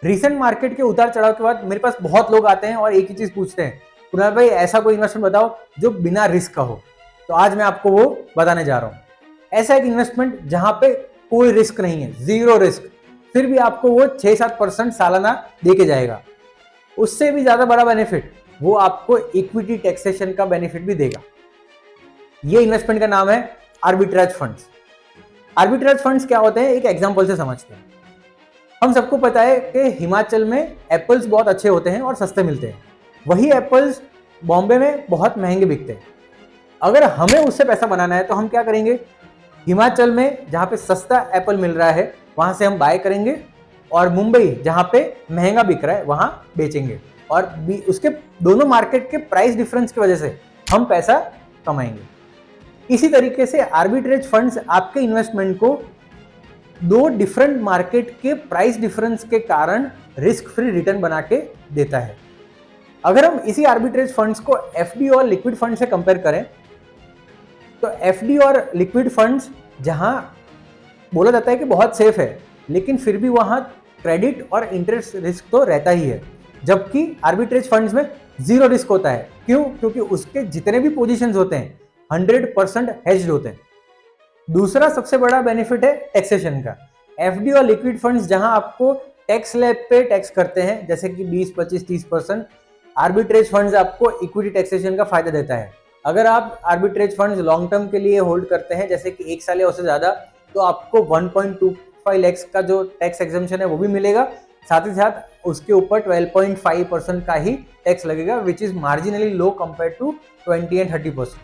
Recent market के उतार चढ़ाव के बाद मेरे पास बहुत लोग आते हैं और एक ही चीज पूछते हैं, कुणाल भाई ऐसा कोई इन्वेस्टमेंट बताओ जो बिना रिस्क का हो। तो आज मैं आपको वो बताने जा रहा हूँ। ऐसा एक इन्वेस्टमेंट जहां पे कोई रिस्क नहीं है, जीरो रिस्क, फिर भी आपको वो 6-7% सालाना दे के जाएगा। उससे भी ज्यादा बड़ा बेनिफिट, वो आपको इक्विटी टैक्सेशन का बेनिफिट भी देगा। ये इन्वेस्टमेंट का नाम है आर्बिट्रेज फंड्स। आर्बिट्रेज फंड्स क्या होते हैं, एक एग्जांपल से समझते हैं। हम सबको पता है कि हिमाचल में एप्पल्स बहुत अच्छे होते हैं और सस्ते मिलते हैं। वही एप्पल्स बॉम्बे में बहुत महंगे बिकते हैं। अगर हमें उससे पैसा बनाना है तो हम क्या करेंगे, हिमाचल में जहाँ पे सस्ता एप्पल मिल रहा है वहाँ से हम बाय करेंगे, और मुंबई जहाँ पे महंगा बिक रहा है वहाँ बेचेंगे, और उसके दोनों मार्केट के प्राइस डिफरेंस की वजह से हम पैसा कमाएंगे। इसी तरीके से आर्बिट्रेज फंड्स आपके इन्वेस्टमेंट को दो डिफरेंट मार्केट के प्राइस डिफरेंस के कारण रिस्क फ्री रिटर्न बना के देता है। अगर हम इसी आर्बिट्रेज फंड्स को एफडी और लिक्विड फंड से कंपेयर करें, तो एफडी और लिक्विड फंड्स जहां बोला जाता है कि बहुत सेफ है, लेकिन फिर भी वहां क्रेडिट और इंटरेस्ट रिस्क तो रहता ही है, जबकि आर्बिट्रेज फंड्स में जीरो रिस्क होता है। क्यों? क्योंकि उसके जितने भी पोजीशंस होते हैं 100% हेज्ड होते हैं। दूसरा सबसे बड़ा बेनिफिट है टैक्सेशन का। एफडी और लिक्विड फंड्स जहां आपको टैक्स स्लैब पे टैक्स करते हैं, जैसे कि 20, 25, 30%, आर्बिट्रेज फंड्स आपको इक्विटी टैक्सेशन का फायदा देता है। अगर आप आर्बिट्रेज फंड्स लॉन्ग टर्म के लिए होल्ड करते हैं, जैसे कि 1 साल या उससे ज्यादा, तो आपको 1.25 लाख का जो टैक्स एग्जम्पशन है वो भी मिलेगा। साथ ही साथ उसके ऊपर 12.5% का ही टैक्स लगेगा, which is marginally low compare to 20 and 30%।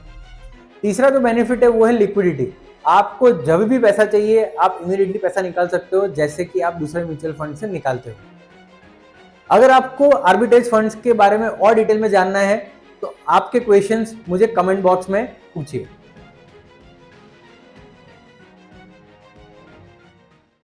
तीसरा जो बेनिफिट है वो है लिक्विडिटी। आपको जब भी पैसा चाहिए आप इमीडिएटली पैसा निकाल सकते हो, जैसे कि आप दूसरे म्यूचुअल फंड से निकालते हो। अगर आपको आर्बिट्रेज फंड्स के बारे में और डिटेल में जानना है तो आपके क्वेश्चंस मुझे कमेंट बॉक्स में पूछिए।